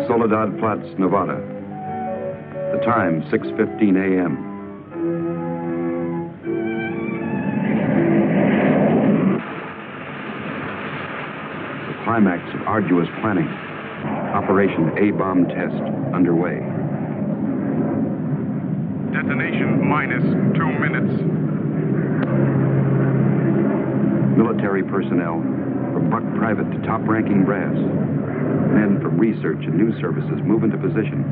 Soledad Flats, Nevada. The time, 6:15 a.m. The climax of arduous planning. Operation A-bomb test underway. Detonation minus 2 minutes. Military personnel, from buck private to top-ranking brass. Men from research and news services move into position.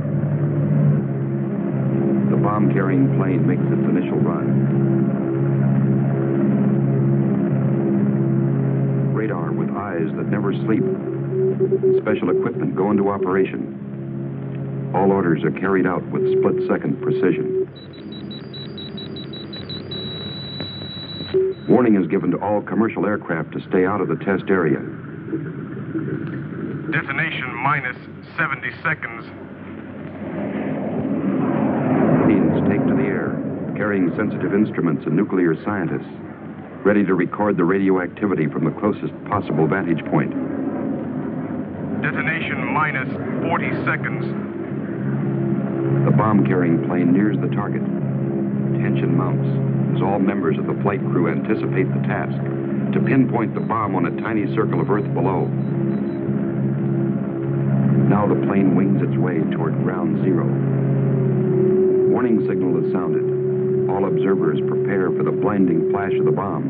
The bomb-carrying plane makes its initial run. Radar with eyes that never sleep. Special equipment go into operation. All orders are carried out with split-second precision. Warning is given to all commercial aircraft to stay out of the test area. Detonation minus 70 seconds. Planes take to the air, carrying sensitive instruments and nuclear scientists, ready to record the radioactivity from the closest possible vantage point. Detonation minus 40 seconds. The bomb-carrying plane nears the target. Tension mounts as all members of the flight crew anticipate the task, to pinpoint the bomb on a tiny circle of Earth below. Now the plane wings its way toward ground zero. Warning signal is sounded. All observers prepare for the blinding flash of the bomb.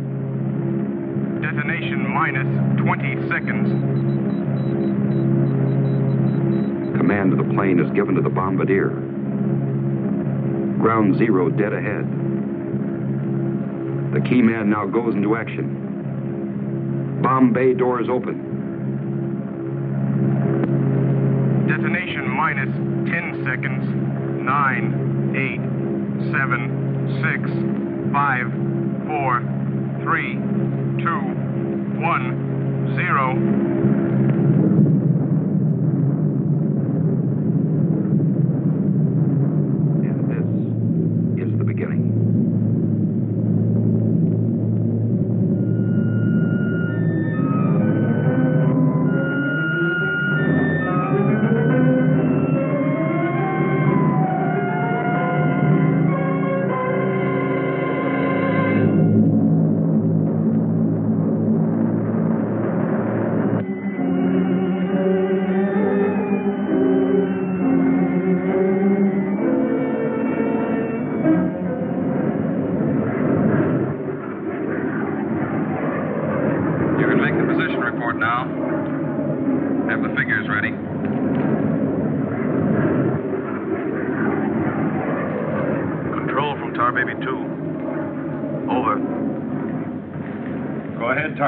Detonation minus 20 seconds. Command of the plane is given to the bombardier. Ground zero dead ahead. The key man now goes into action. Bomb bay doors open. Detonation minus 10 seconds. 9, 8, 7, 6, 5, 4, 3, 2, 1, 0.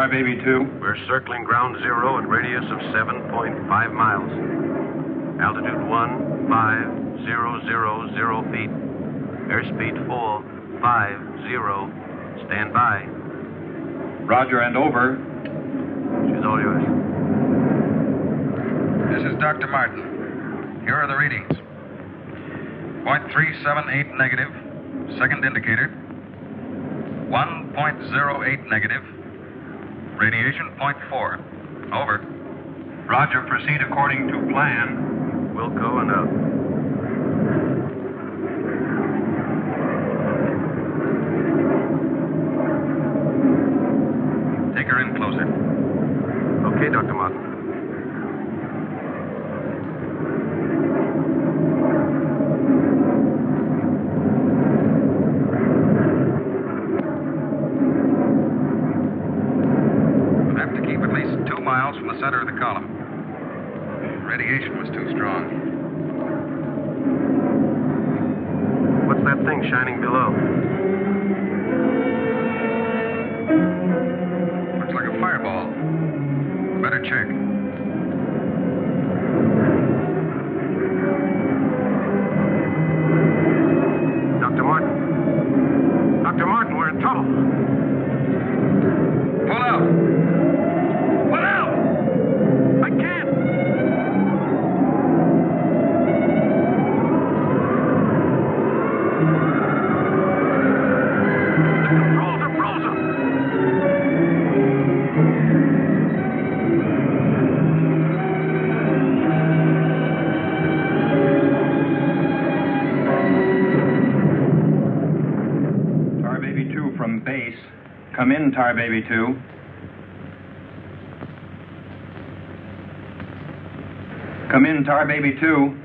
Baby 2. We're circling ground zero at radius of 7.5 miles. Altitude 15,000 feet. Airspeed 450. Stand by. Roger and over. She's all yours. This is Dr. Martin. Here are the readings. 0.378 negative. Second indicator. 1.08 negative. Radiation 0.4. Over. Roger, proceed according to plan. Wilco and out. Take her in closer. Okay, Dr. Martin. From the center of the column. Radiation was too strong. What's that thing shining below? Looks like a fireball. Better check. Dr. Martin. Dr. Martin, we're in trouble. Pull out. I can't! The controls are frozen! Come in, Tar Baby 2. Come in, Tar Baby 2.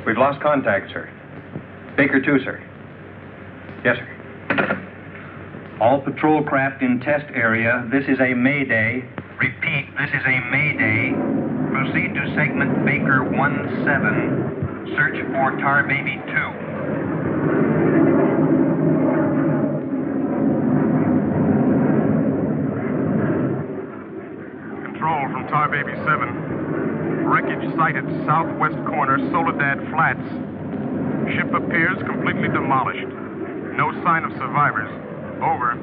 We've lost contact, sir. Baker 2, sir. Yes, sir. All patrol craft in test area. This is a mayday. Repeat, this is a mayday. Proceed to segment Baker 17. Search for Tar Baby 2. Control from Tar Baby 7. Wreckage sighted southwest corner, Soledad Flats. Ship appears completely demolished. No sign of survivors. Over.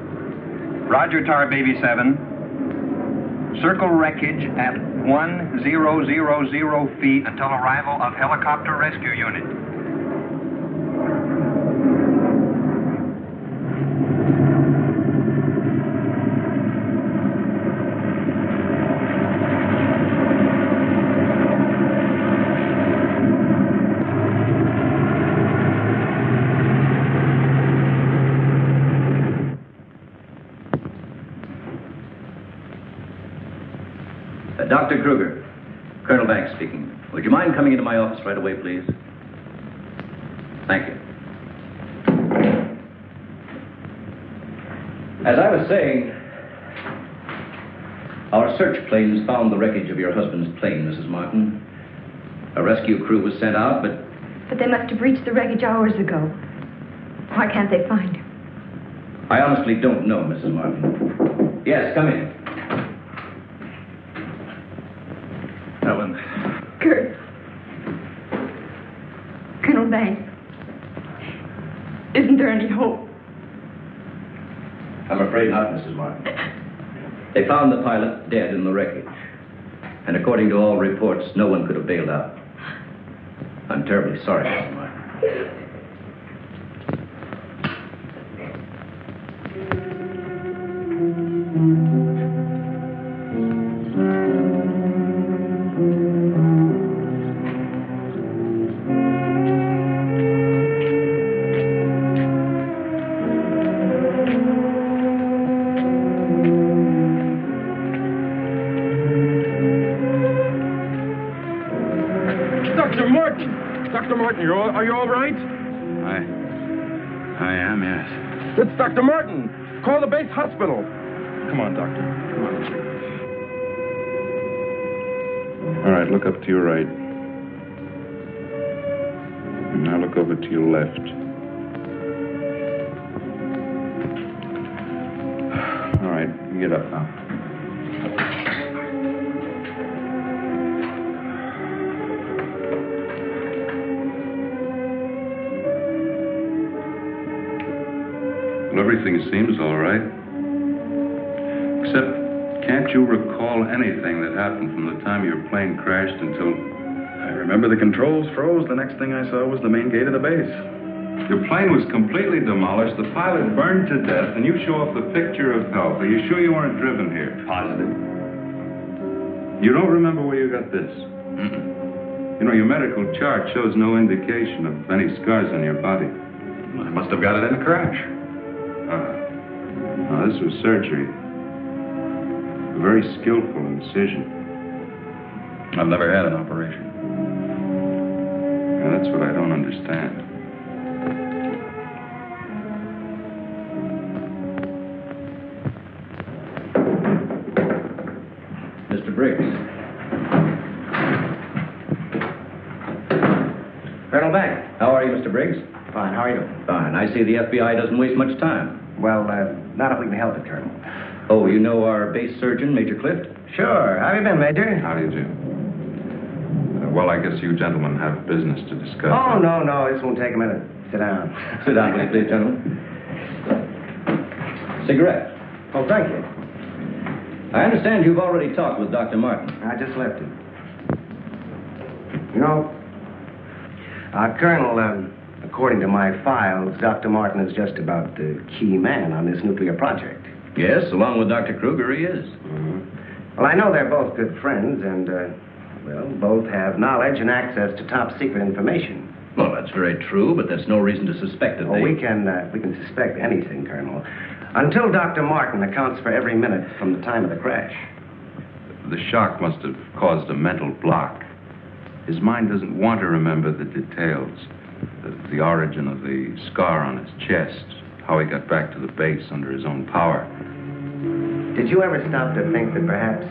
Roger, Tar Baby 7. Circle wreckage at 1000 feet until arrival of helicopter rescue unit. Dr. Kruger, Colonel Banks speaking. Would you mind coming into my office right away, please? Thank you. As I was saying, our search planes found the wreckage of your husband's plane, Mrs. Martin. A rescue crew was sent out, but... But they must have reached the wreckage hours ago. Why can't they find him? I honestly don't know, Mrs. Martin. Yes, come in. Helen. Kurt. Colonel Banks. Isn't there any hope? I'm afraid not, Mrs. Martin. They found the pilot dead in the wreckage. And according to all reports, no one could have bailed out. I'm terribly sorry, Mrs. Martin. Are you all right? I am, yes. It's Dr. Martin. Call the base hospital. Come on, Doctor. Come on. All right, look up to your right. And now look over to your left. All right, get up now. Everything seems all right. Except, can't you recall anything that happened from the time your plane crashed until... I remember the controls froze. The next thing I saw was the main gate of the base. Your plane was completely demolished, the pilot burned to death, and you show off the picture of health. Are you sure you weren't driven here? Positive. You don't remember where you got this? Mm-mm. You know, your medical chart shows no indication of any scars on your body. I must have got it in a crash. Now, this was surgery. A very skillful incision. I've never had an operation. Now, that's what I don't understand. Mr. Briggs. Colonel Banks. How are you, Mr. Briggs? Fine, how are you? Fine. I see the FBI doesn't waste much time. Well, not if we can help it, Colonel. Oh, you know our base surgeon, Major Clift? Sure. How have you been, Major? How do you do? Well, I guess you gentlemen have business to discuss. Oh, no. This won't take a minute. Sit down. Sit down, please, gentlemen. Cigarette. Oh, thank you. I understand you've already talked with Dr. Martin. I just left him. You know, Colonel, according to my files, Dr. Martin is just about the key man on this nuclear project. Yes, along with Dr. Kruger, he is. Mm-hmm. Well, I know they're both good friends, and, both have knowledge and access to top-secret information. Well, that's very true, but that's no reason to suspect that we can suspect anything, Colonel. Until Dr. Martin accounts for every minute from the time of the crash. The shock must have caused a mental block. His mind doesn't want to remember the details. The origin of the scar on his chest, how he got back to the base under his own power. Did you ever stop to think that perhaps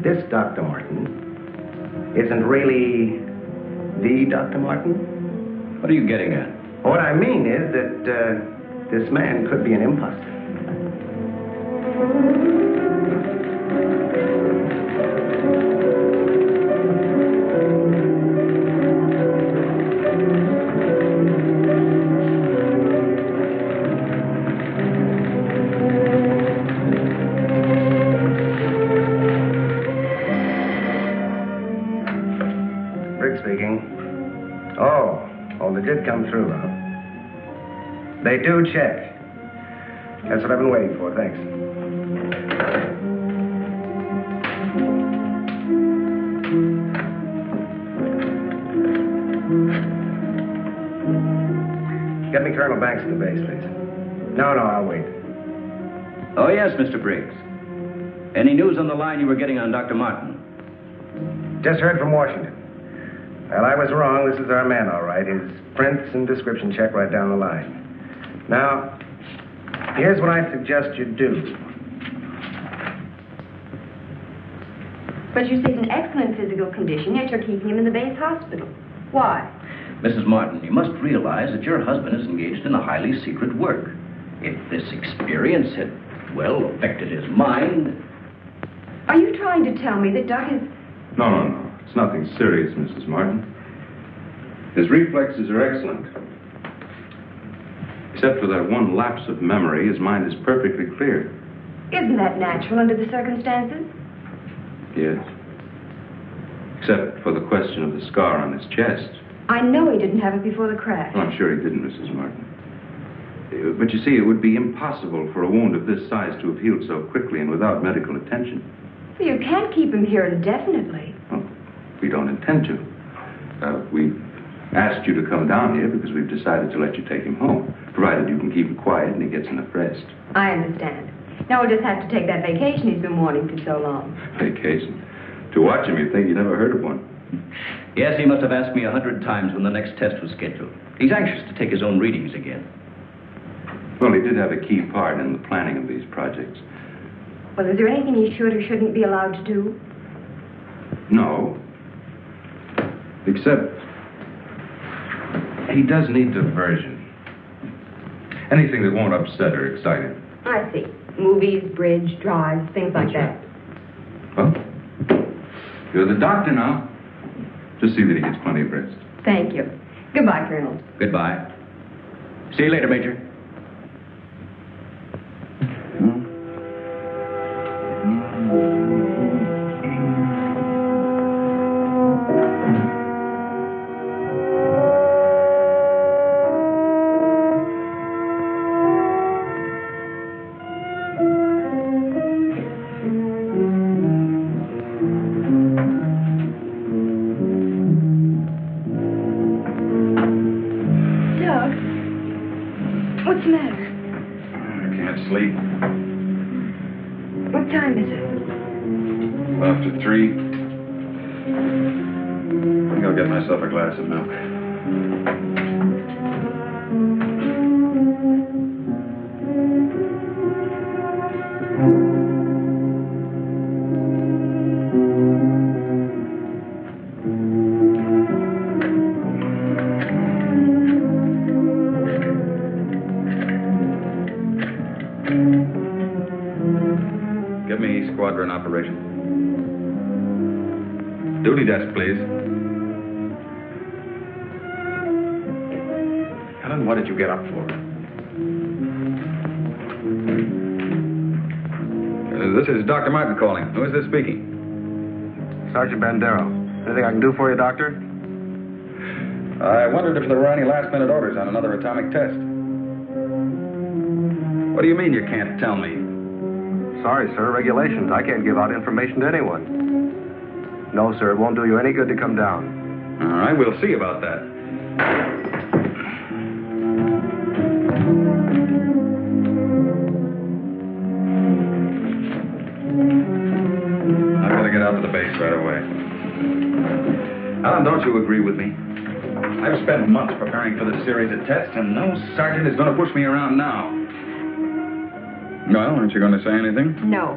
this Dr. Martin isn't really the Dr. Martin? What are you getting at? What I mean is that this man could be an imposter. They did come through, Rob. They do check. That's what I've been waiting for, thanks. Get me Colonel Banks at the base, please. No, I'll wait. Oh, yes, Mr. Briggs. Any news on the line you were getting on Dr. Martin? Just heard from Washington. Well, I was wrong. This is our man, all right. His prints and description check right down the line. Now, here's what I suggest you do. But you say he's in excellent physical condition, yet you're keeping him in the base hospital. Why? Mrs. Martin, you must realize that your husband is engaged in a highly secret work. If this experience had, well, affected his mind... Are you trying to tell me that Doc is... No. It's nothing serious, Mrs. Martin. His reflexes are excellent. Except for that one lapse of memory, his mind is perfectly clear. Isn't that natural under the circumstances? Yes. Except for the question of the scar on his chest. I know he didn't have it before the crash. Well, I'm sure he didn't, Mrs. Martin. But you see, it would be impossible for a wound of this size to have healed so quickly and without medical attention. So you can't keep him here indefinitely. Well, we don't intend to. We've asked you to come down here because we've decided to let you take him home, provided you can keep him quiet and he gets enough rest. I understand. Now we'll just have to take that vacation he's been wanting for so long. Vacation? To watch him, you'd think you never heard of one. Yes, he must have asked me 100 times when the next test was scheduled. He's anxious to take his own readings again. Well, he did have a key part in the planning of these projects. Well, is there anything he should or shouldn't be allowed to do? No. Except he does need diversion. Anything that won't upset or excite him. I see. Movies, bridge, drives, things like that. Well, you're the doctor now. Just see that he gets plenty of rest. Thank you. Goodbye, Colonel. Goodbye. See you later, Major. What's the matter? I can't sleep. What time is it? After 3. I think I'll get myself a glass of milk. Give me squadron operation. Duty desk, please. Helen, what did you get up for? This is Dr. Martin calling. Who is this speaking? Sergeant Bandero. Anything I can do for you, Doctor? I wondered if there were any last-minute orders on another atomic test. What do you mean you can't tell me? Sorry, sir. Regulations. I can't give out information to anyone. No, sir. It won't do you any good to come down. All right, we'll see about that. the base right away. Alan, don't you agree with me? I've spent months preparing for this series of tests, and no sergeant is going to push me around now. Well, aren't you going to say anything? No.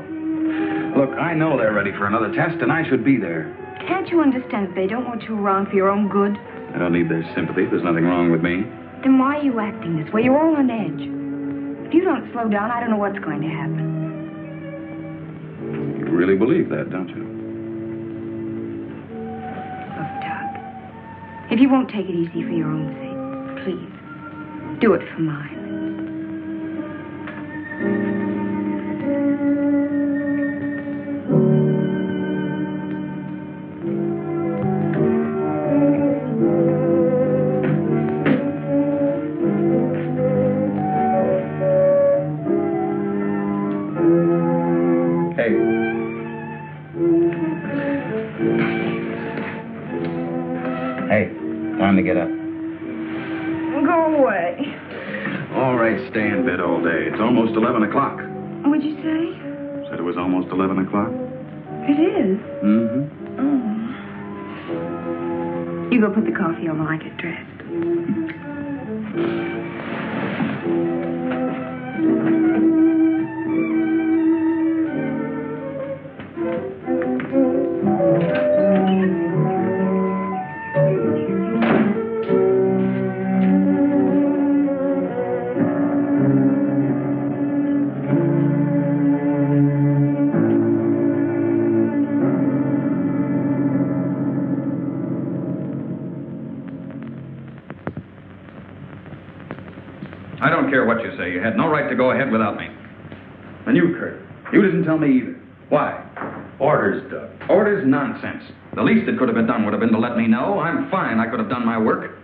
Look, I know they're ready for another test, and I should be there. Can't you understand that they don't want you around for your own good? I don't need their sympathy. There's nothing wrong with me. Then why are you acting this way? You're all on edge. If you don't slow down, I don't know what's going to happen. You really believe that, don't you? Look, Doug, if you won't take it easy for your own sake, please, do it for mine. Time to get up. Go away. All right, stay in bed all day. It's almost 11 o'clock. What'd you say? Said it was almost 11 o'clock. It is? Mm-hmm. Oh. You go put the coffee on while I get dressed. I don't care what you say. You had no right to go ahead without me. And you, Kurt, you didn't tell me either. Why? Orders, Doug. Orders? Nonsense. The least that could have been done would have been to let me know. I'm fine. I could have done my work.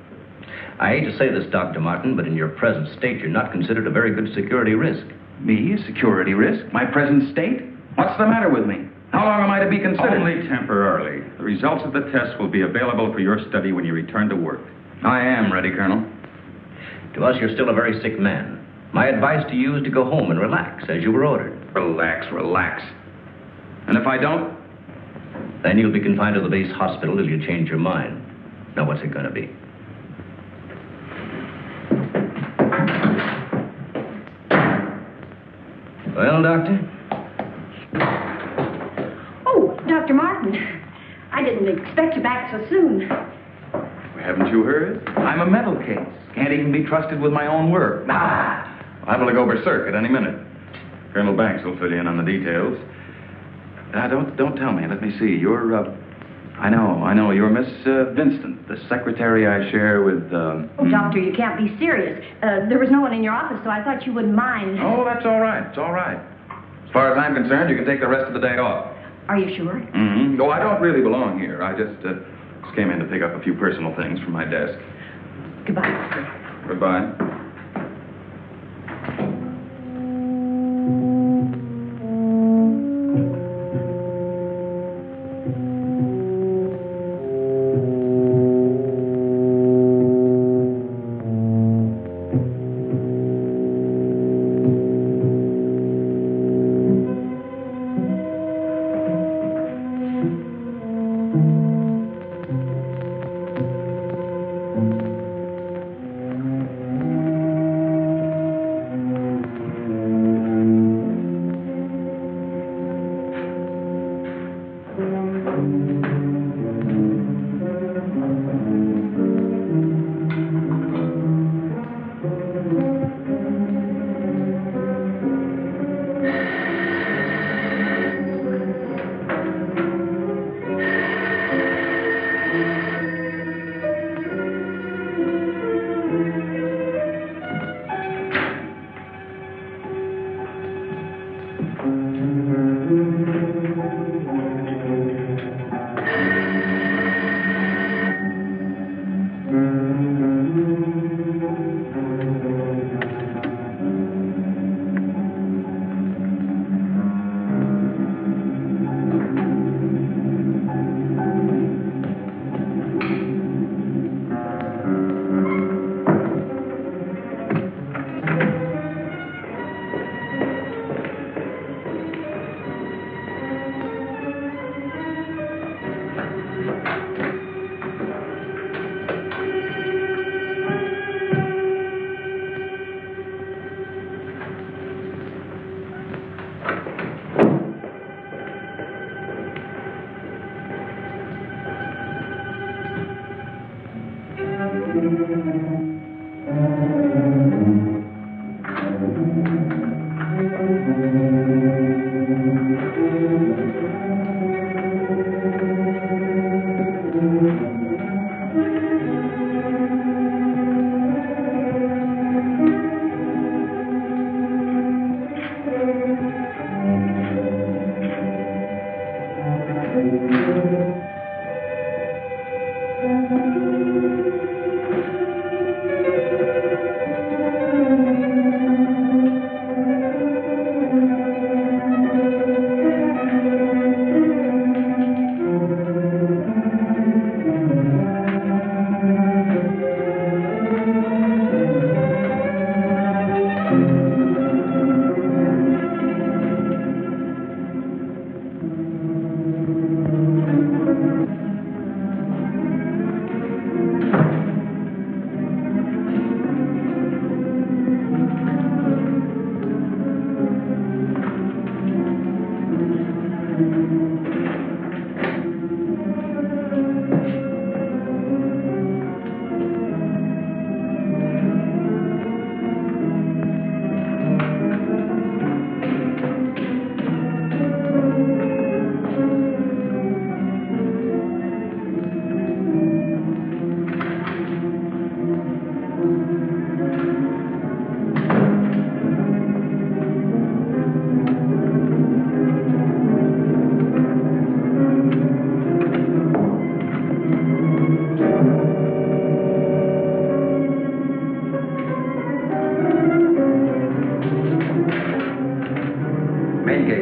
I hate to say this, Dr. Martin, but in your present state, you're not considered a very good security risk. Me? A security risk? My present state? What's the matter with me? How long am I to be considered? Only temporarily. The results of the test will be available for your study when you return to work. I am ready, Colonel. To us, you're still a very sick man. My advice to you is to go home and relax, as you were ordered. Relax, relax. And if I don't? Then you'll be confined to the base hospital till you change your mind. Now, what's it going to be? Well, Doctor? Oh, Dr. Martin. I didn't expect you back so soon. Haven't you heard? I'm a mental case. Can't even be trusted with my own work. Liable to go berserk at any minute. Colonel Banks will fill you in on the details. Don't tell me. Let me see. You're, I know. You're Miss Vincent, the secretary I share with, Oh, Doctor, you can't be serious. There was no one in your office, so I thought you wouldn't mind. Oh, that's all right. It's all right. As far as I'm concerned, you can take the rest of the day off. Are you sure? Mm-hmm. No, I don't really belong here. I just came in to pick up a few personal things from my desk. Goodbye, Doctor. Goodbye.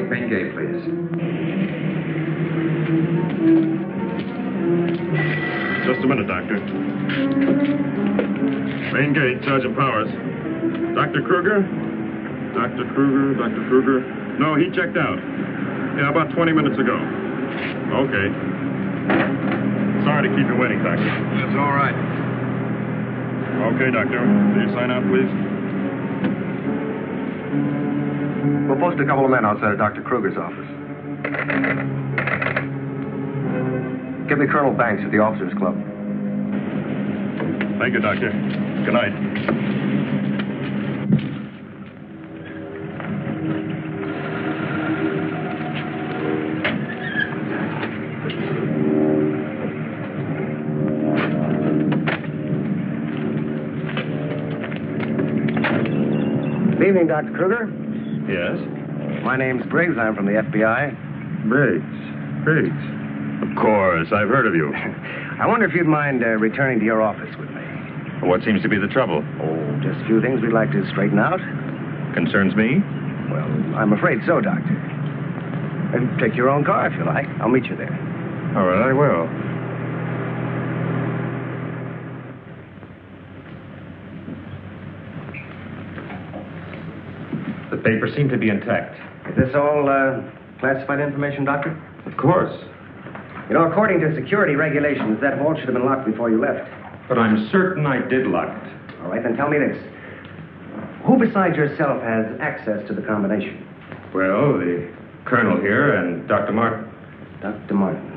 Main gate, please. Just a minute, Doctor. Main gate, Sergeant Powers. Dr. Kruger? Dr. Kruger. No, he checked out. Yeah, about 20 minutes ago. Okay. Sorry to keep you waiting, Doctor. That's all right. Okay, Doctor. Will you sign out, please? We'll post a couple of men outside of Dr. Kruger's office. Give me Colonel Banks at the Officers Club. Thank you, Doctor. Good night. Good evening, Dr. Kruger. Yes? My name's Briggs. I'm from the FBI. Briggs. Of course, I've heard of you. I wonder if you'd mind returning to your office with me. What seems to be the trouble? Oh, just a few things we'd like to straighten out. Concerns me? Well, I'm afraid so, Doctor. And take your own car if you like. I'll meet you there. All right, I will. The papers seem to be intact. Is this all classified information, Doctor? Of course. You know, according to security regulations, that vault should have been locked before you left. But I'm certain I did lock it. All right, then tell me this. Who besides yourself has access to the combination? Well, the colonel here and Dr. Martin. Dr. Martin.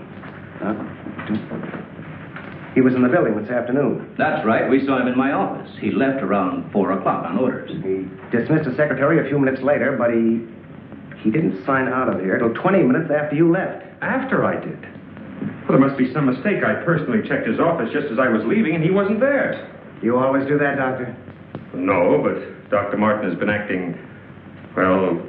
He was in the building this afternoon. That's right. We saw him in my office. He left around 4 o'clock on orders. He dismissed the secretary a few minutes later, but he didn't sign out of here till 20 minutes after you left. After I did? Well, there must be some mistake. I personally checked his office just as I was leaving, and he wasn't there. You always do that, Doctor? No, but Dr. Martin has been acting, well,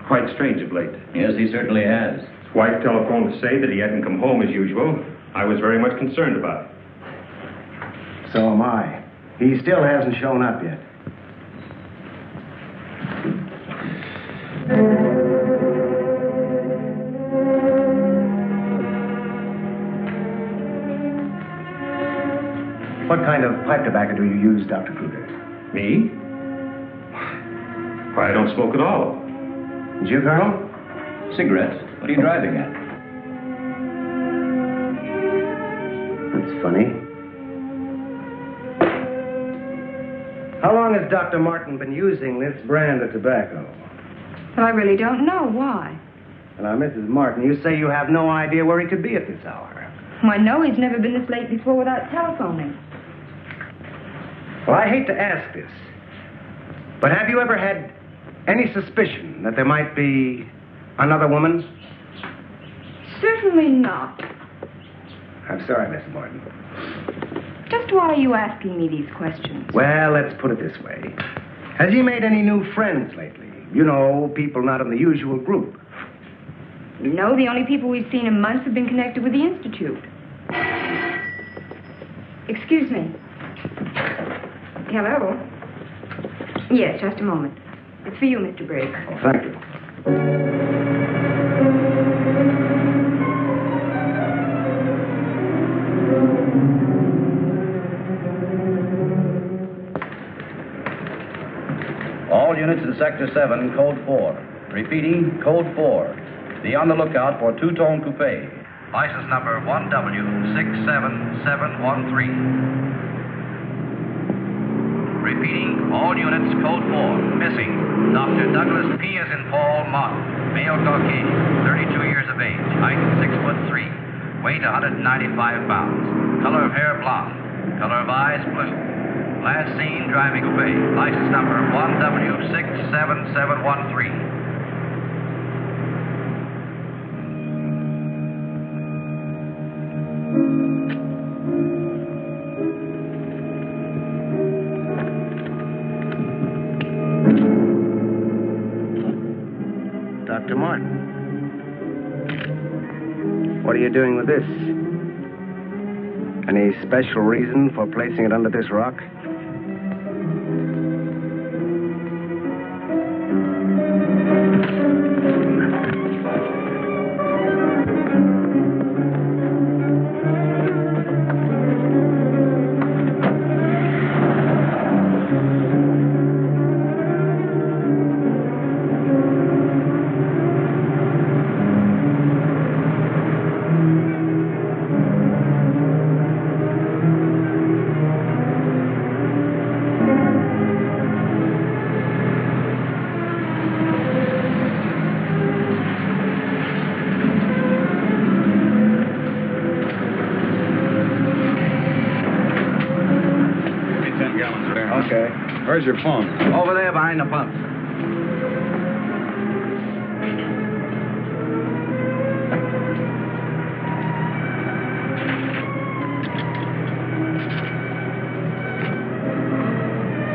quite strange of late. Yes, he certainly has. His wife telephoned to say that he hadn't come home as usual. I was very much concerned about it. So am I. He still hasn't shown up yet. What kind of pipe tobacco do you use, Dr. Kruger? Me? Why, I don't smoke at all. And you, Colonel? Cigarettes? What are you driving at? That's funny. How long has Dr. Martin been using this brand of tobacco? But I really don't know. Why? Now, Mrs. Martin, you say you have no idea where he could be at this hour. Well, I know he's never been this late before without telephoning. Well, I hate to ask this, but have you ever had any suspicion that there might be another woman? Certainly not. I'm sorry, Miss Morton. Just why are you asking me these questions? Well, let's put it this way. Has he made any new friends lately? You know, people not in the usual group. No, the only people we've seen in months have been connected with the Institute. Excuse me. Hello? Yes, just a moment. It's for you, Mr. Briggs. Oh, thank you. All units in Sector 7, Code 4. Repeating, Code 4. Be on the lookout for two-tone coupe. License number 1W67713. Repeating, all units, Code 4. Missing, Dr. Douglas P. as in Paul Mott. Male Caucasian, 32 years of age. Height 6'3". Weight 195 pounds. Color of hair blonde. Color of eyes blue. Last seen driving away. License number 1W67713. Dr. Martin. What are you doing with this? Any special reason for placing it under this rock? Where's your phone? Over there behind the pump.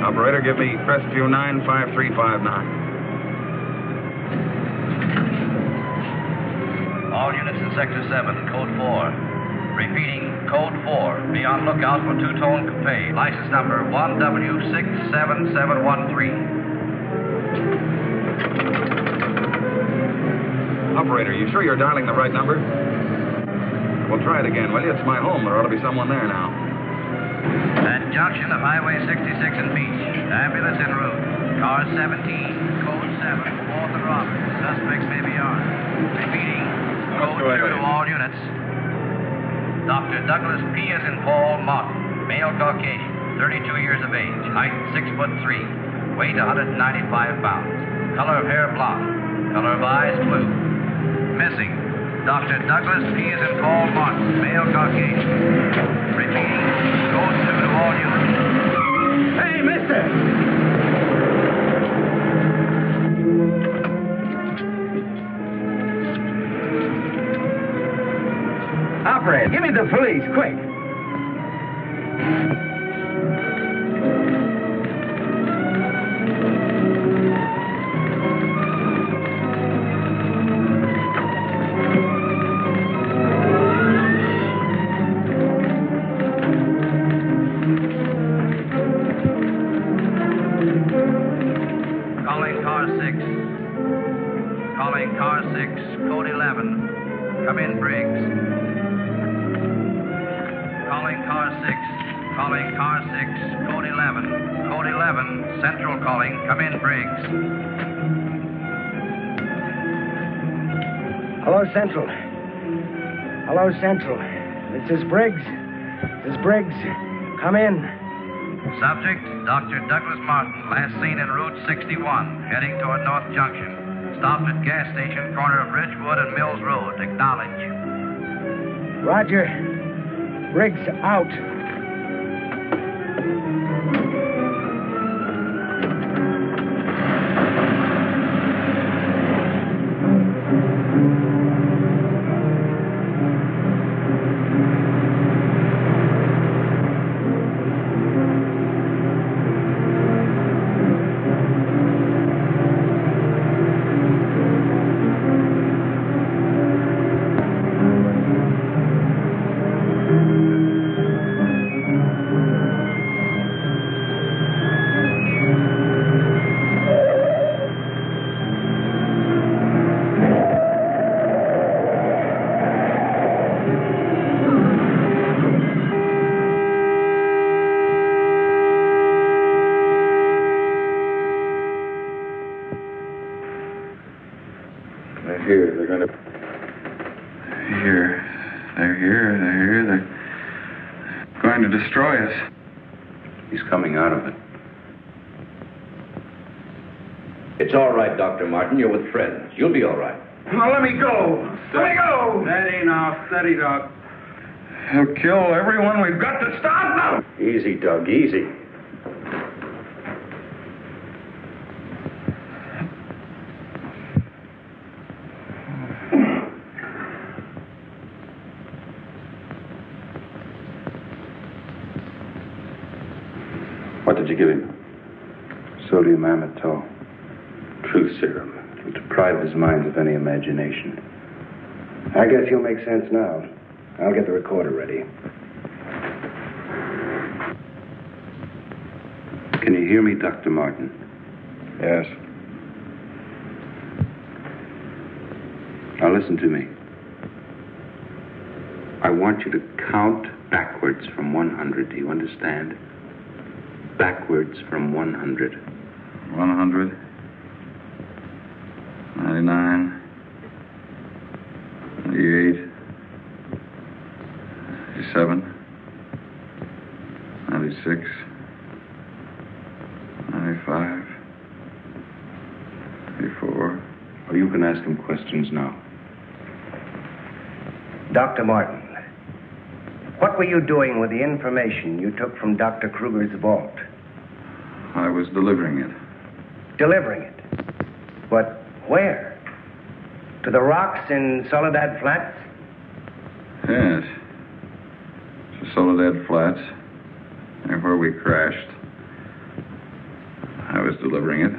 Operator, give me Crestview 95359. All units in Sector 7, Code 4. Repeating, Code 4. Be on lookout for two-tone coupe. License number 1W67713. Operator, you sure you're dialing the right number? Well, try it again, will you? It's my home. There ought to be someone there now. At junction of Highway 66 and Beach. Ambulance en route. Car 17, Code 7, 4th and Roberts. Suspects may be armed. Repeating, Code 2 to all units. Dr. Douglas P. as in Paul Mott. Male Caucasian, 32 years of age. Height 6'3". Weight 195 pounds. Color of hair blonde. Color of eyes blue. Missing, Dr. Douglas P. as in Paul Mott. Male Caucasian. Repeating, Code 2 to all units. Hey, mister! Operator, give me the police, quick. Calling car 6. Calling car 6, Code 11. Come in, Briggs. Calling car 6. Calling car 6, Code 11. Code 11, Central calling. Come in, Briggs. Hello, Central. Hello, Central. This is Briggs. This is Briggs. Come in. Subject, Dr. Douglas Martin, last seen en Route 61, heading toward North Junction. Stopped at gas station, corner of Ridgewood and Mills Road. Acknowledge. Roger. Briggs out. They're here. They're going to... Here. They're here. They're here. They're going to destroy us. He's coming out of it. It's all right, Dr. Martin. You're with friends. You'll be all right. Now, let me go. Let me go. Steady now. Steady, Doc. He'll kill everyone. We've got to stop now. Easy, Doug. Easy. What did you give him? Sodium amytal. Truth serum. To deprive his mind of any imagination. I guess you'll make sense now. I'll get the recorder ready. Can you hear me, Dr. Martin? Yes. Now listen to me. I want you to count backwards from 100. Do you understand? Backwards from 100. 100. 99. 98. 97. 96. 95. 84. Well, you can ask him questions now. Dr. Martin, what were you doing with the information you took from Dr. Kruger's vault? I was delivering it. Delivering it? But where? To the rocks in Soledad Flats? Yes. To Soledad Flats, and where we crashed. I was delivering it,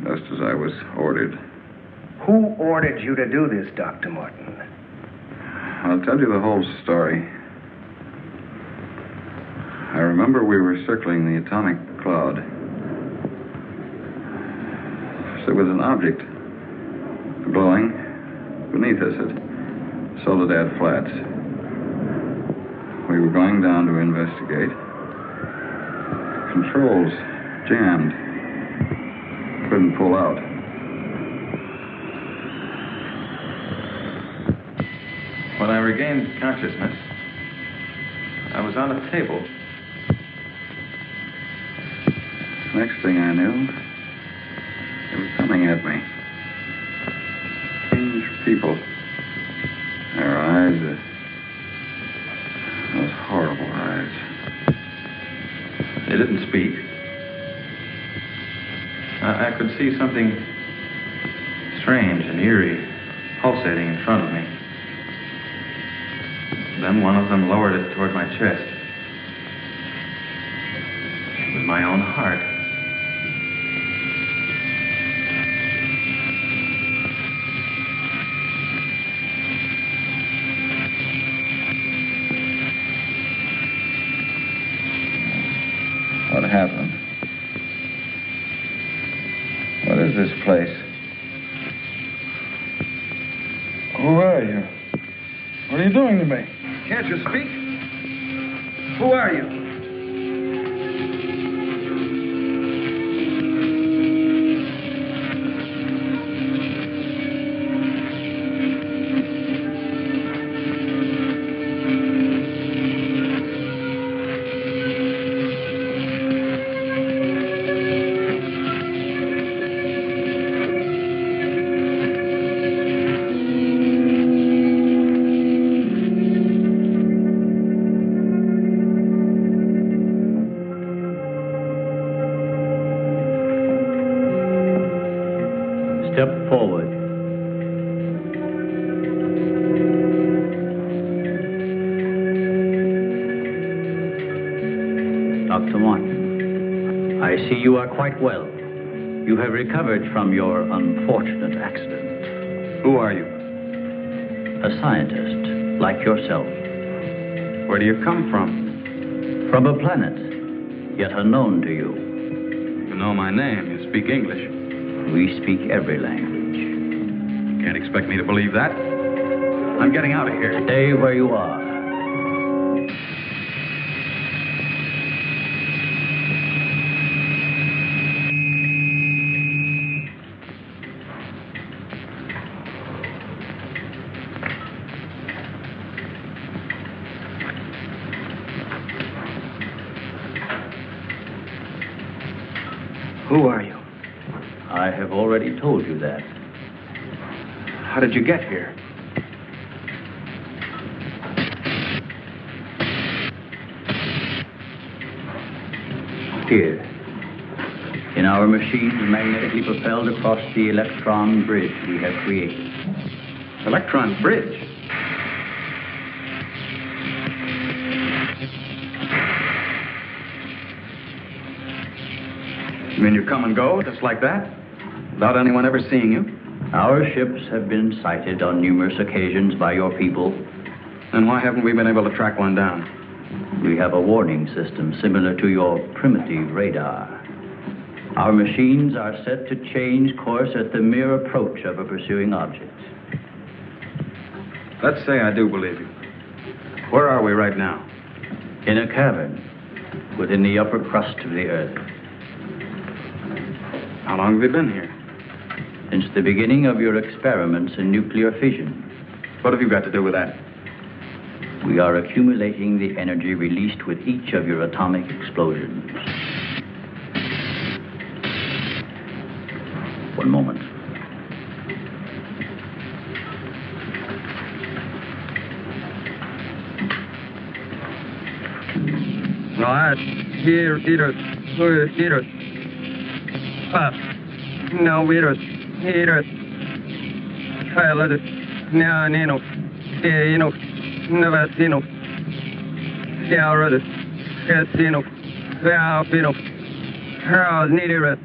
just as I was ordered. Who ordered you to do this, Dr. Martin? I'll tell you the whole story. I remember we were circling the atomic cloud. There was an object glowing beneath us at Soledad Flats. We were going down to investigate. Controls jammed. Couldn't pull out. When I regained consciousness, I was on a table. Next thing I knew, they were coming at me. Strange people. Their eyes, those horrible eyes. They didn't speak. I could see something strange and eerie pulsating in front of me. Then one of them lowered it toward my chest. It was my own heart. What happened? What is this place? Who are you? What are you doing to me? Can't you speak? Who are you? Step forward. Dr. Martin, I see you are quite well. You have recovered from your unfortunate accident. Who are you? A scientist, like yourself. Where do you come from? From a planet, yet unknown to you. You know my name. You speak English. We speak every language. You can't expect me to believe that. I'm getting out of here. Stay where you are. Who are you? I have already told you that. How did you get here? Here. In our machines magnetically propelled across the electron bridge we have created. Electron bridge? You mean you come and go just like that? Without anyone ever seeing you? Our ships have been sighted on numerous occasions by your people. Then why haven't we been able to track one down? We have a warning system similar to your primitive radar. Our machines are set to change course at the mere approach of a pursuing object. Let's say I do believe you. Where are we right now? In a cavern within the upper crust of the Earth. How long have you been here? Since the beginning of your experiments in nuclear fission. What have you got to do with that? We are accumulating the energy released with each of your atomic explosions. One moment. No, I hear it. No, we don't hear it. I let it. Now, Nino. You know, never seen no. Yeah, already. Yes, you know. Yeah, you know. How needed it.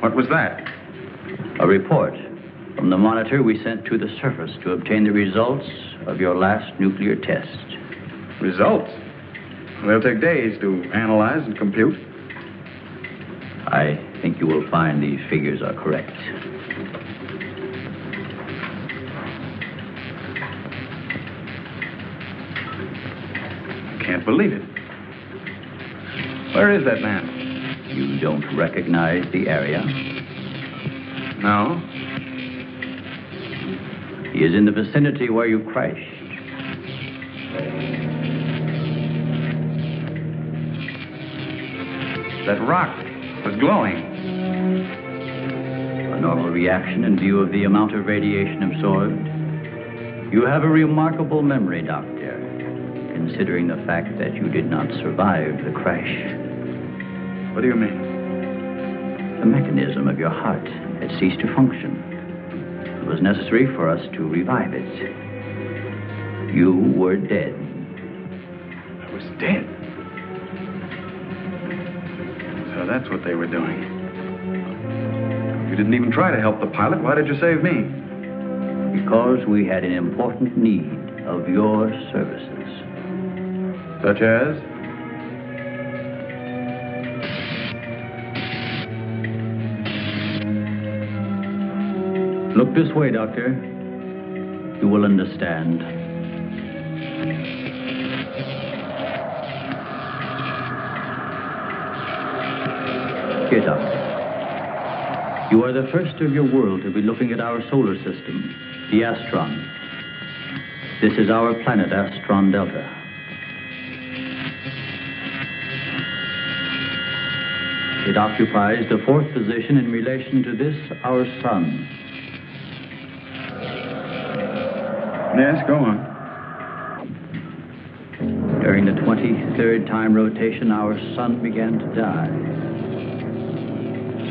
What was that? A report from the monitor we sent to the surface to obtain the results of your last nuclear test. Results? They'll take days to analyze and compute. I think you will find these figures are correct. I can't believe it. Where is that man? You don't recognize the area? No. He is in the vicinity where you crashed. That rock was glowing. A normal reaction in view of the amount of radiation absorbed. You have a remarkable memory, Doctor, considering the fact that you did not survive the crash. What do you mean? The mechanism of your heart had ceased to function. It was necessary for us to revive it. You were dead. I was dead? So that's what they were doing. You didn't even try to help the pilot. Why did you save me? Because we had an important need of your services. Such as? Look this way, Doctor. You will understand. Here, Doctor. You are the first of your world to be looking at our solar system, the Astron. This is our planet, Astron Delta. It occupies the fourth position in relation to this, our sun. Yes, go on. During the 23rd time rotation, our sun began to die.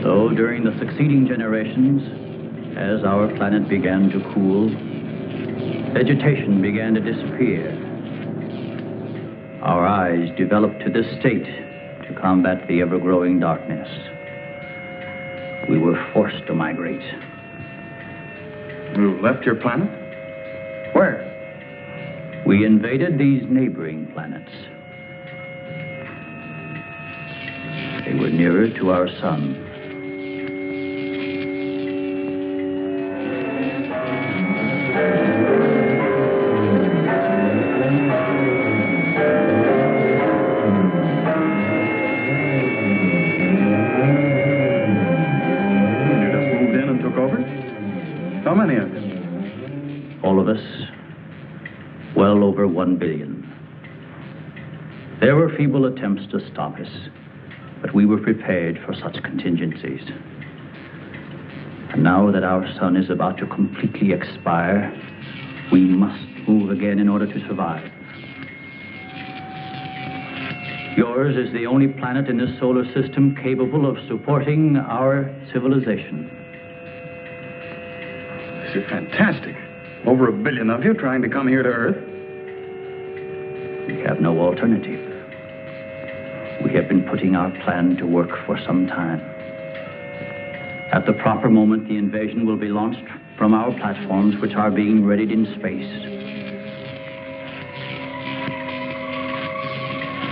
So, during the succeeding generations, as our planet began to cool, vegetation began to disappear. Our eyes developed to this state to combat the ever-growing darkness. We were forced to migrate. You left your planet? Where? We invaded these neighboring planets. They were nearer to our sun. You just moved in and took over? How many of you? All of us, well over 1 billion. There were feeble attempts to stop us. But we were prepared for such contingencies. And now that our sun is about to completely expire, we must move again in order to survive. Yours is the only planet in this solar system capable of supporting our civilization. This is fantastic. Over 1 billion of you trying to come here to Earth. We have no alternative. We have been putting our plan to work for some time. At the proper moment, the invasion will be launched from our platforms, which are being readied in space.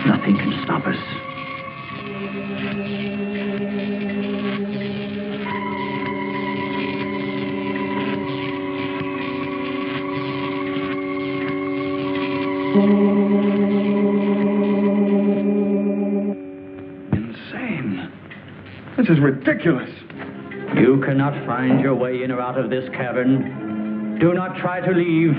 Nothing can stop us. Insane. This is ridiculous. You cannot find your way in or out of this cavern. Do not try to leave.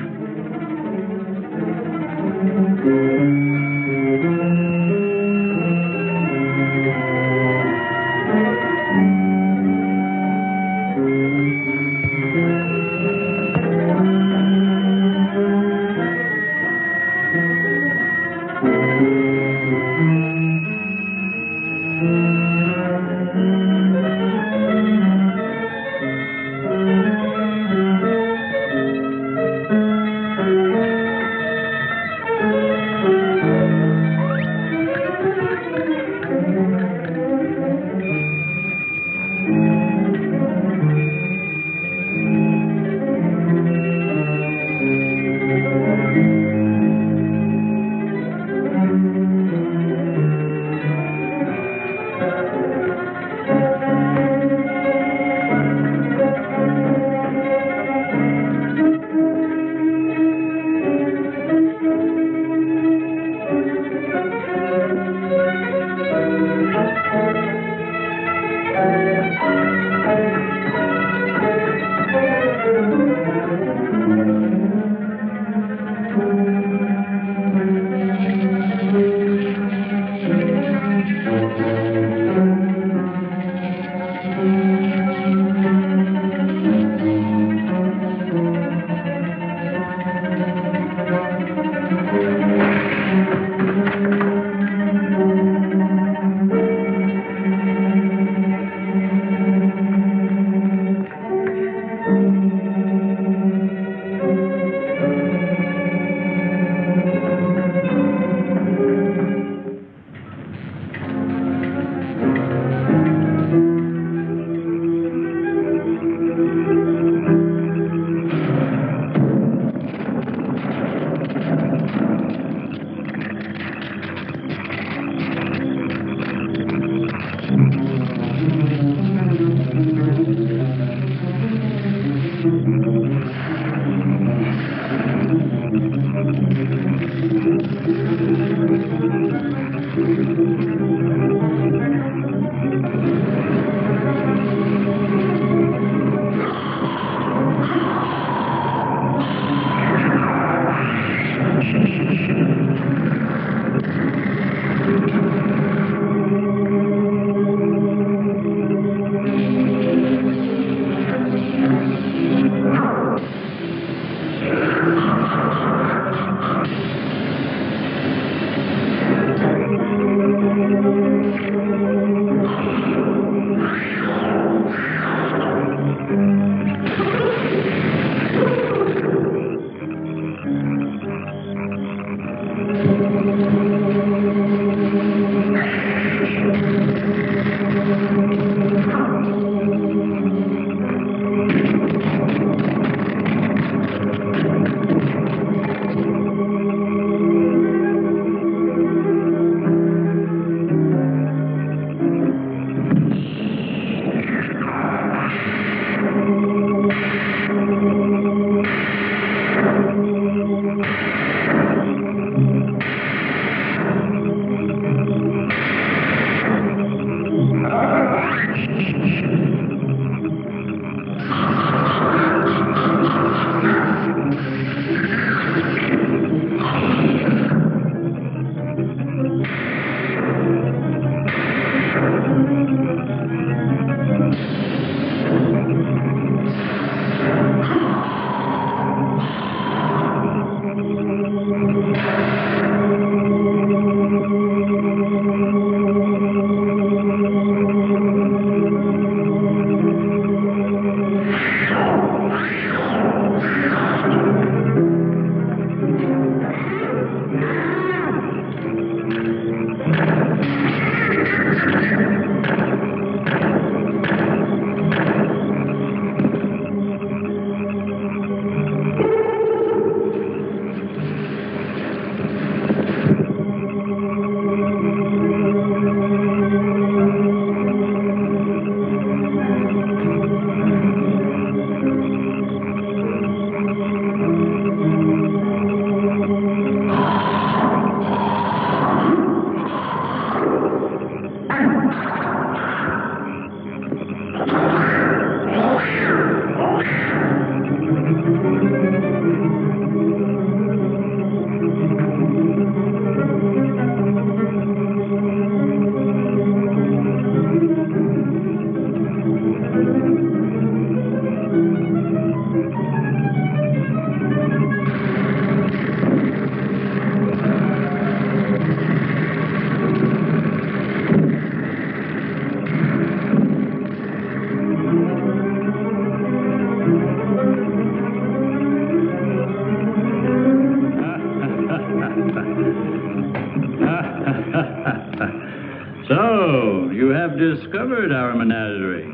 So, you have discovered our menagerie.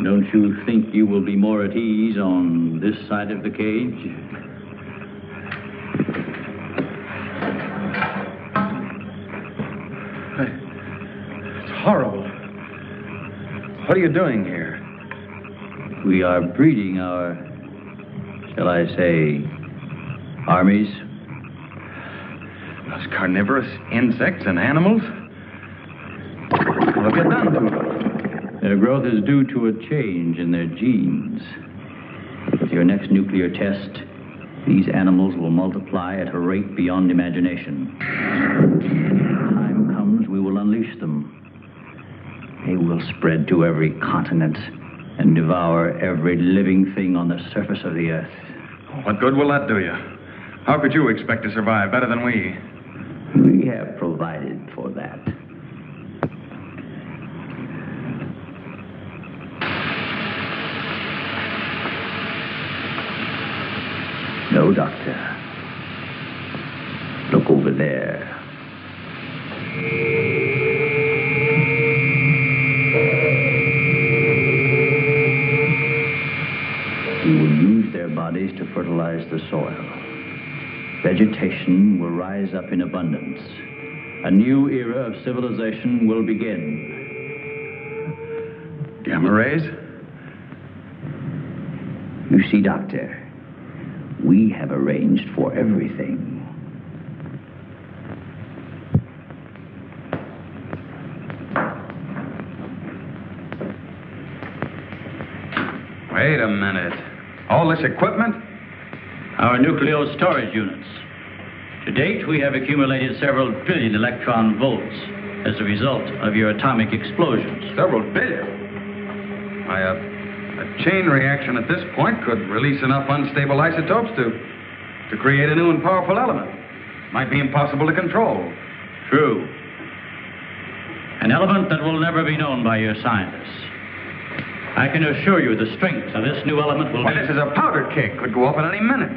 Don't you think you will be more at ease on this side of the cage? It's horrible. What are you doing here? We are breeding our, shall I say, armies. Those carnivorous insects and animals? What have you done to them? Their growth is due to a change in their genes. With your next nuclear test, these animals will multiply at a rate beyond imagination. When the time comes, we will unleash them. They will spread to every continent and devour every living thing on the surface of the earth. What good will that do you? How could you expect to survive better than we? We have provided for that. No, Doctor. Look over there. We will use their bodies to fertilize the soil. Vegetation will rise up in abundance. A new era of civilization will begin. Gamma rays? You see, Doctor, we have arranged for everything. Wait a minute. All this equipment? Our nuclear storage units. To date, we have accumulated several billion electron volts as a result of your atomic explosions. Several billion? Why, a chain reaction at this point could release enough unstable isotopes to create a new and powerful element. Might be impossible to control. True. An element that will never be known by your scientists. I can assure you the strength of this new element will... Why, this is a powder keg. Could go off at any minute.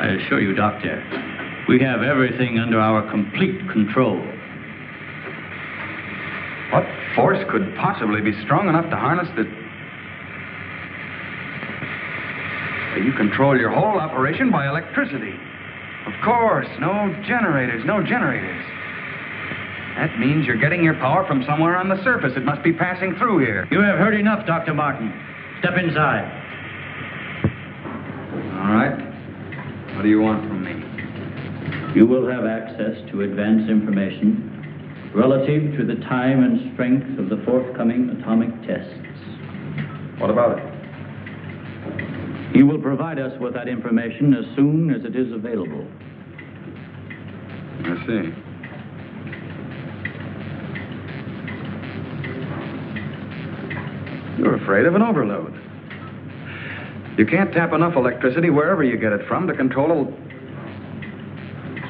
I assure you, Doctor, we have everything under our complete control. What force could possibly be strong enough to harness the... You control your whole operation by electricity. Of course, no generators. That means you're getting your power from somewhere on the surface. It must be passing through here. You have heard enough, Dr. Martin. Step inside. All right. What do you want from me? You will have access to advanced information relative to the time and strength of the forthcoming atomic tests. What about it? You will provide us with that information as soon as it is available. I see. You're afraid of an overload. You can't tap enough electricity wherever you get it from to control a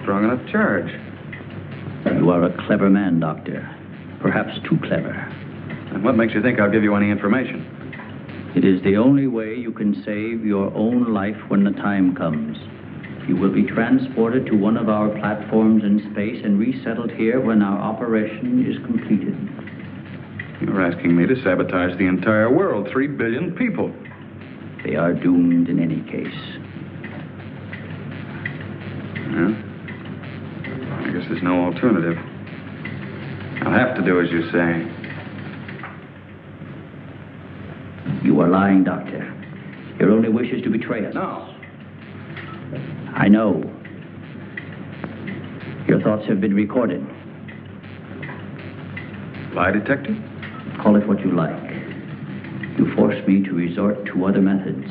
strong enough charge. You are a clever man, Doctor. Perhaps too clever. And what makes you think I'll give you any information? It is the only way you can save your own life when the time comes. You will be transported to one of our platforms in space and resettled here when our operation is completed. You're asking me to sabotage the entire world, 3 billion people. They are doomed in any case. Well, I guess there's no alternative. I'll have to do as you say. You are lying, Doctor. Your only wish is to betray us. No. I know. Your thoughts have been recorded. Lie detector? Call it what you like. You force me to resort to other methods.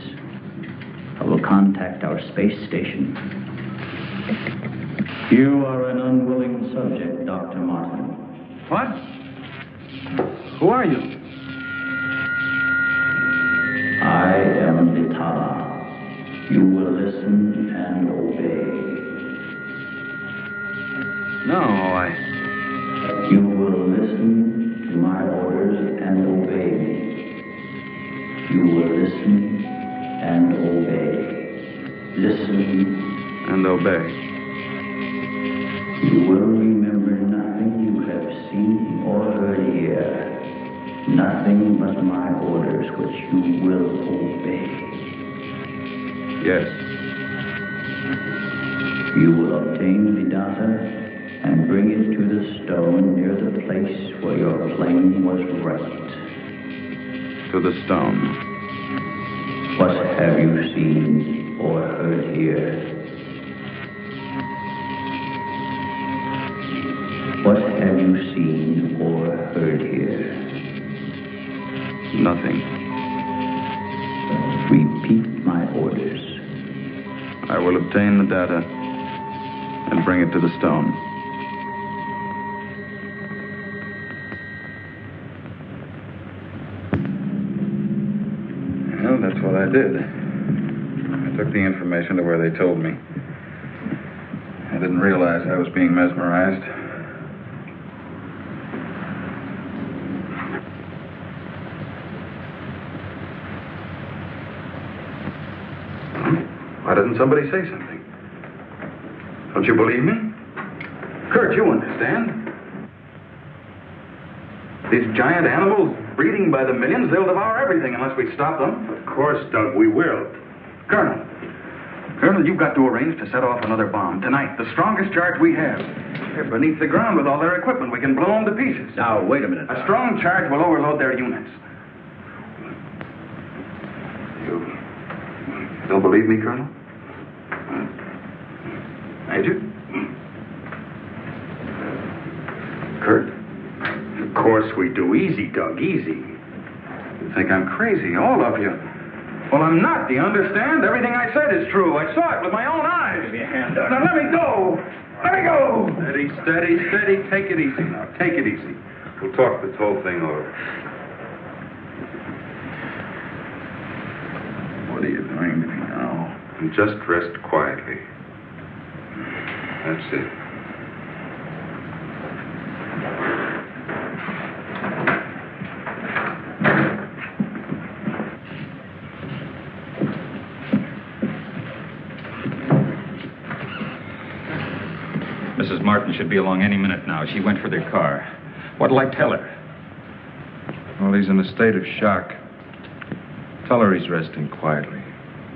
I will contact our space station. You are an unwilling subject, Dr. Martin. What? Who are you? I am Vitala. You will listen and obey. No, You will listen to my orders and obey me. You will listen obey. You will remember nothing you have seen or heard here. Nothing but my orders which you will obey. Yes. You will obtain the data and bring it to the stone near the place where your plane was wrecked. To the stone. What have you seen or heard here? What have you seen or heard here? Nothing. Repeat my orders. I will obtain the data and bring it to the stone. Well, that's what I did. I took the information to where they told me. I didn't realize I was being mesmerized. Why didn't somebody say something? Don't you believe me? Kurt, you understand. These giant animals breeding by the millions, they'll devour everything unless we stop them. Of course, Doug, we will. Colonel, you've got to arrange to set off another bomb tonight. The strongest charge we have. They're beneath the ground with all their equipment. We can blow them to pieces. Now, wait a minute. A strong charge will overload their units. You don't believe me, Colonel? Major? Kurt? Of course we do. Easy, Doug, easy. You think I'm crazy, all of you. Well, I'm not. Do you understand? Everything I said is true. I saw it with my own eyes. Give me a hand, Doug. Now, let me go. Let me go. Steady, steady, steady. Take it easy now. Take it easy. We'll talk this whole thing over. What are you doing to me now? And just rest quietly. That's it. Mrs. Martin should be along any minute now. She went for their car. What'll I tell her? Well, he's in a state of shock. Tell her he's resting quietly.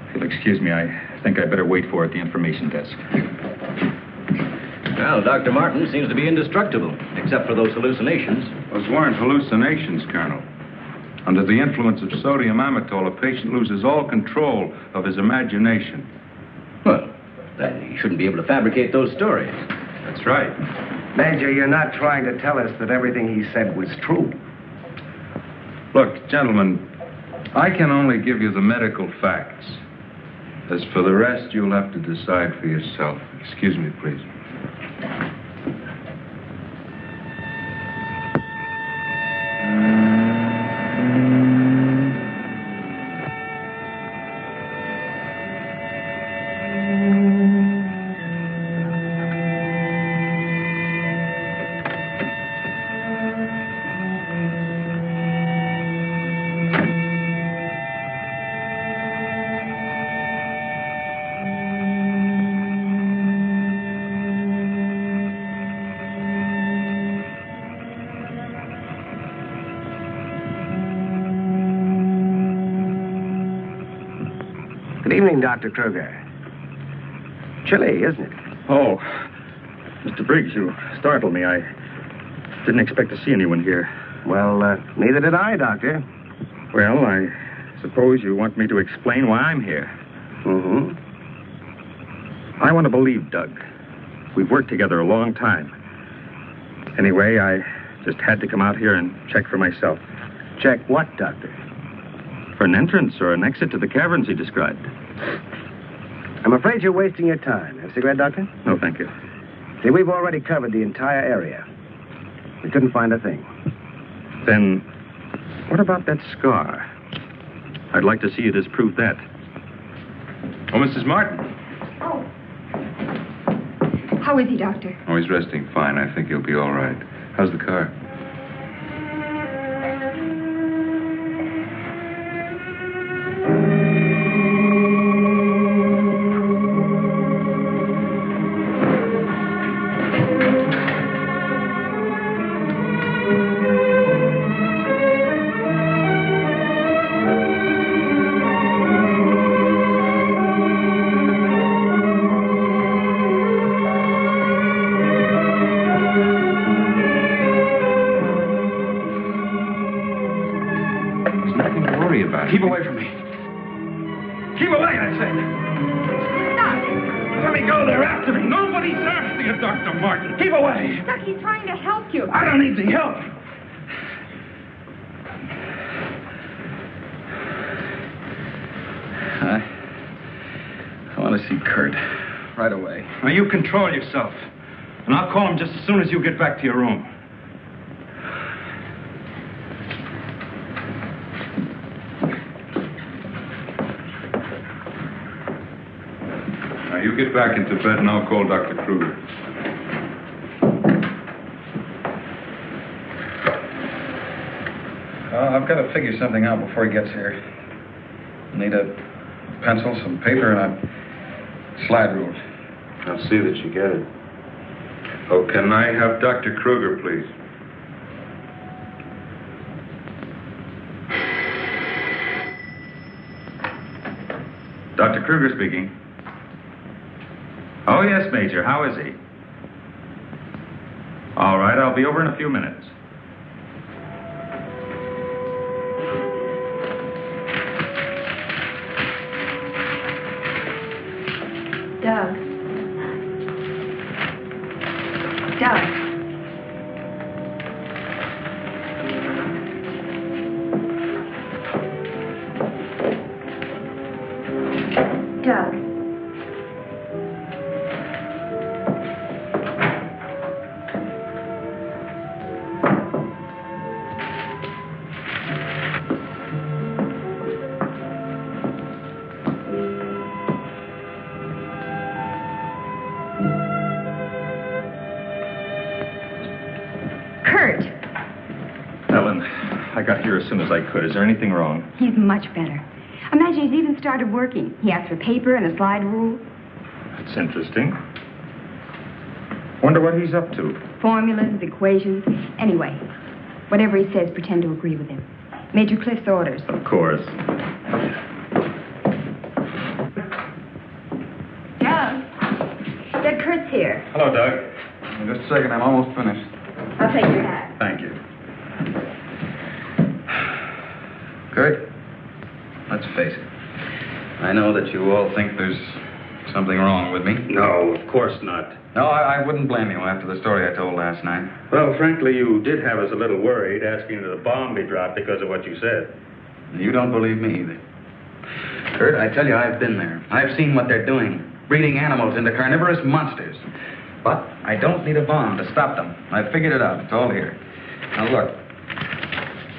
If you'll excuse me, I think I'd better wait for her at the information desk. Well, Dr. Martin seems to be indestructible, except for those hallucinations. Those weren't hallucinations, Colonel. Under the influence of sodium amytal, a patient loses all control of his imagination. Well, then he shouldn't be able to fabricate those stories. That's right. Major, you're not trying to tell us that everything he said was true. Look, gentlemen, I can only give you the medical facts. As for the rest, you'll have to decide for yourself. Excuse me, please. Good evening, Dr. Kruger. Chilly, isn't it? Oh, Mr. Briggs, you startled me. I didn't expect to see anyone here. Well, neither did I, Doctor. Well, I suppose you want me to explain why I'm here. Mm-hmm. I want to believe Doug. We've worked together a long time. Anyway, I just had to come out here and check for myself. Check what, Doctor? For an entrance or an exit to the caverns he described. I'm afraid you're wasting your time. Have a cigarette, Doctor? No, thank you. See, we've already covered the entire area. We couldn't find a thing. Then, what about that scar? I'd like to see you disprove that. Oh, Mrs. Martin. Oh. How is he, Doctor? Oh, he's resting fine. I think he'll be all right. How's the car? away, I said. Doc! Let me go. They're after me. Nobody's after you, Dr. Martin. Keep away. Doc, he's trying to help you. I don't need the help. I want to see Kurt right away. Now, you control yourself. And I'll call him just as soon as you get back to your room. Now, you get back into bed and I'll call Dr. Kruger. I've got to figure something out before he gets here. Need a pencil, some paper, and a slide rule. I'll see that you get it. Oh, can I have Dr. Kruger, please? Dr. Kruger speaking. Oh, yes, Major. How is he? All right, I'll be over in a few minutes. Doug. Doug. Doug. Kurt. Ellen, I got here as soon as I could. Is there anything wrong? He's much better. Imagine he's even started working. He asked for paper and a slide rule. That's interesting. Wonder what he's up to. Formulas, equations. Anyway, whatever he says, pretend to agree with him. Major Cliff's orders. Of course. Doug. Doug, Kurt's here. Hello, Doug. Just a second, I'm almost finished. I'll take your hat. Thank you. Kurt, let's face it. I know that you all think there's something wrong with me. No, of course not. No, I wouldn't blame you after the story I told last night. Well, frankly, you did have us a little worried, asking that a bomb be dropped because of what you said. You don't believe me either. Kurt, I tell you, I've been there. I've seen what they're doing, breeding animals into carnivorous monsters. But I don't need a bomb to stop them. I've figured it out. It's all here. Now, look.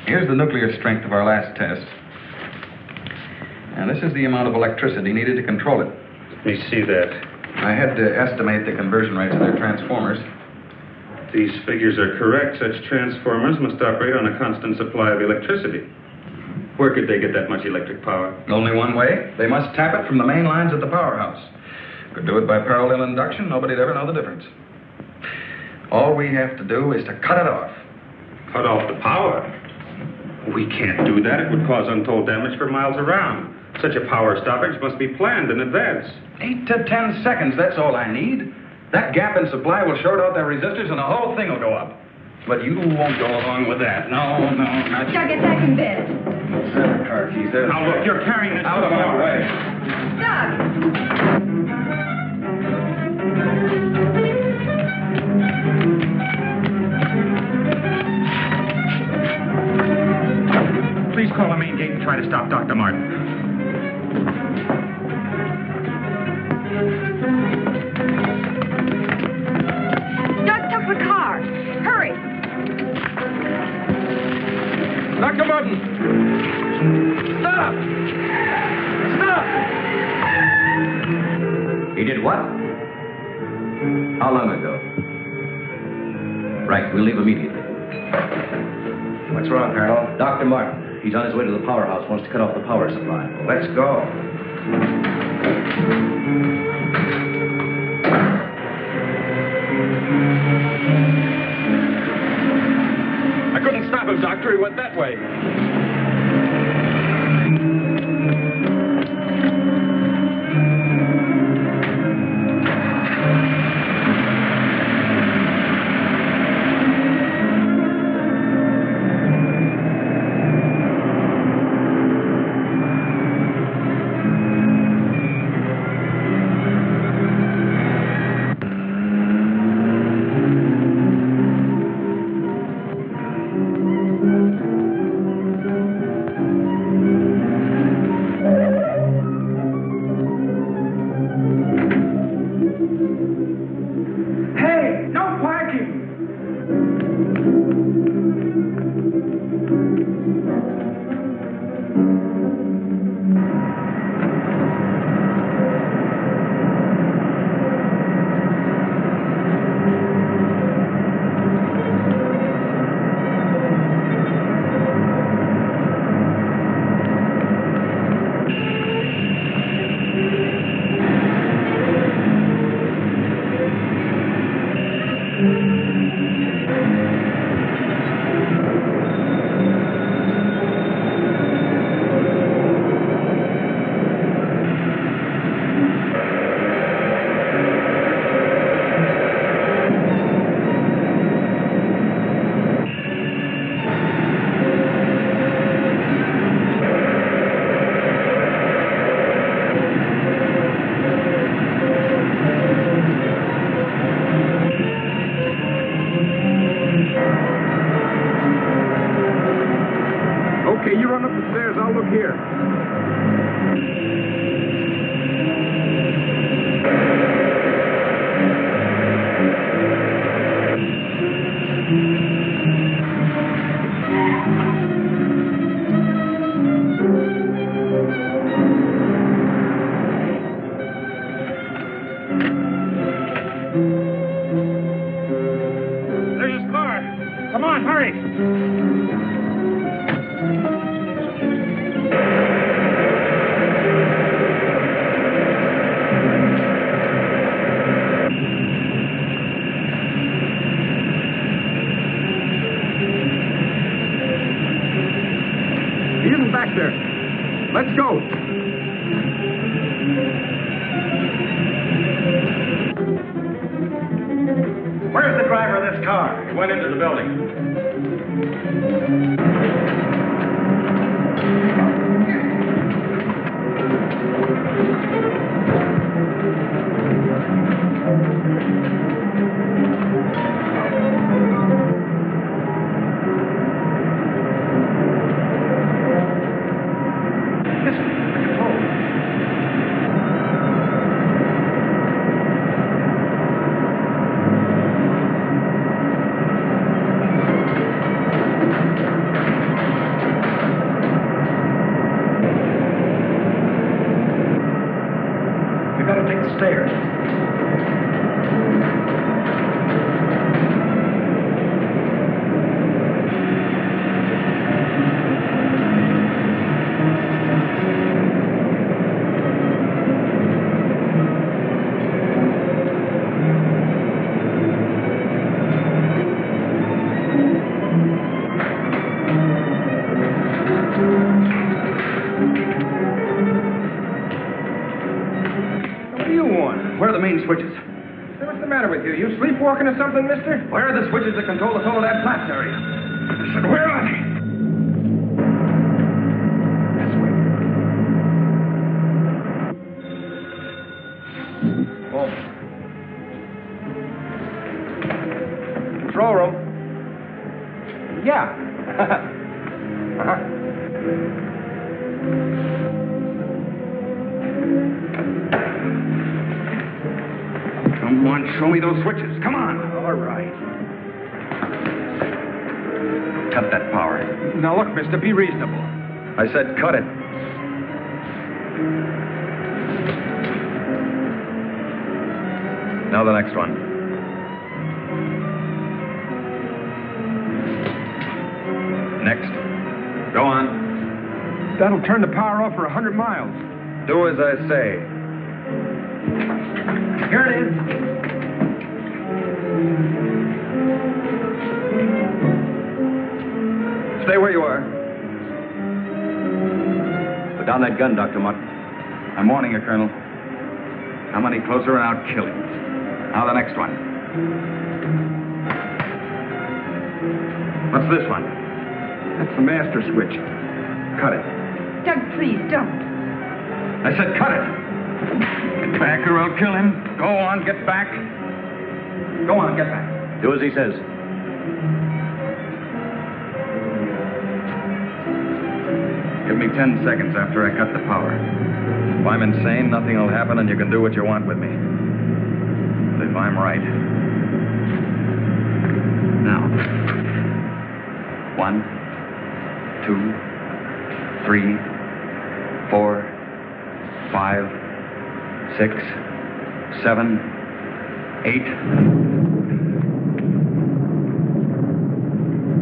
Here's the nuclear strength of our last test. And this is the amount of electricity needed to control it. Let me see that. I had to estimate the conversion rates of their transformers. These figures are correct. Such transformers must operate on a constant supply of electricity. Where could they get that much electric power? Only one way. They must tap it from the main lines at the powerhouse. Could do it by parallel induction. Nobody'd ever know the difference. All we have to do is to cut it off. Cut off the power? We can't do that. It would cause untold damage for miles around. Such a power stoppage must be planned in advance. 8 to 10 seconds, that's all I need. That gap in supply will short out their resistors and the whole thing will go up. But you won't go along with that. No, not you. Doug, get back in bed. Set the car keys there. Now, look, you're carrying this out of my way. Doug! Please call the main gate and try to stop Dr. Martin. Doug took the car. Hurry. Dr. Martin! Stop! Stop! He did what? How long ago? Right, we'll leave immediately. What's wrong, Colonel? Dr. Martin. He's on his way to the powerhouse, wants to cut off the power supply. Let's go. I couldn't stop him, Doctor. He went that way. you run up the stairs. I'll look here. There's his car. Come on, hurry. He isn't back there. Let's go. Where's the driver of this car? He went into the building. We've got to take the stairs. What do you want? Where are the main switches? Hey, what's the matter with you? You sleepwalking or something, mister? Where are the switches that control the solar that flats area? I said, where are they? Control room. Yeah. uh-huh. Come on, show me those switches. Come on. All right. Cut that power. Now look, mister, be reasonable. I said cut it. Now the next one. Next. Go on. That'll turn the power off for 100 miles. Do as I say. Here it is. Stay where you are. Put down that gun, Dr. Martin. I'm warning you, Colonel. Come any closer and I'll kill him. Now the next one. What's this one? That's the master switch. Cut it. Doug, please, don't. I said cut it. Get back or I'll kill him. Go on, get back. Go on, get back. Do as he says. Give me 10 seconds after I cut the power. If I'm insane, nothing will happen and you can do what you want with me. But if I'm right. Now. 1, 2, 3, 4, 5, 6, 7, 8.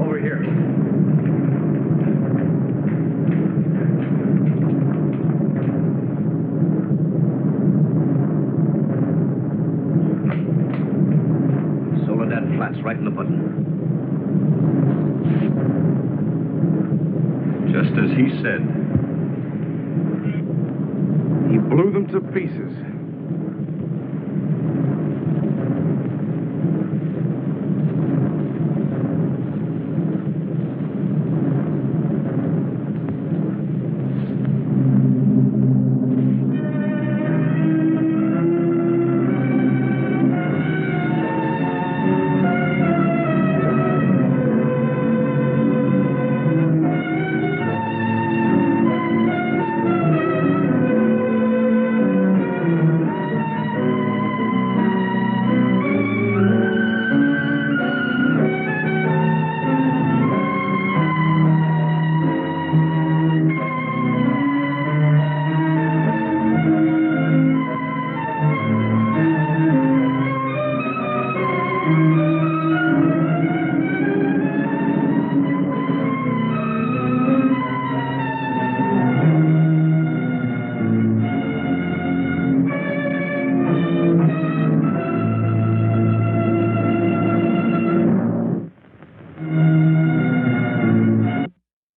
Over here. Soledad flats right in the button. Just as he said. He blew them to pieces.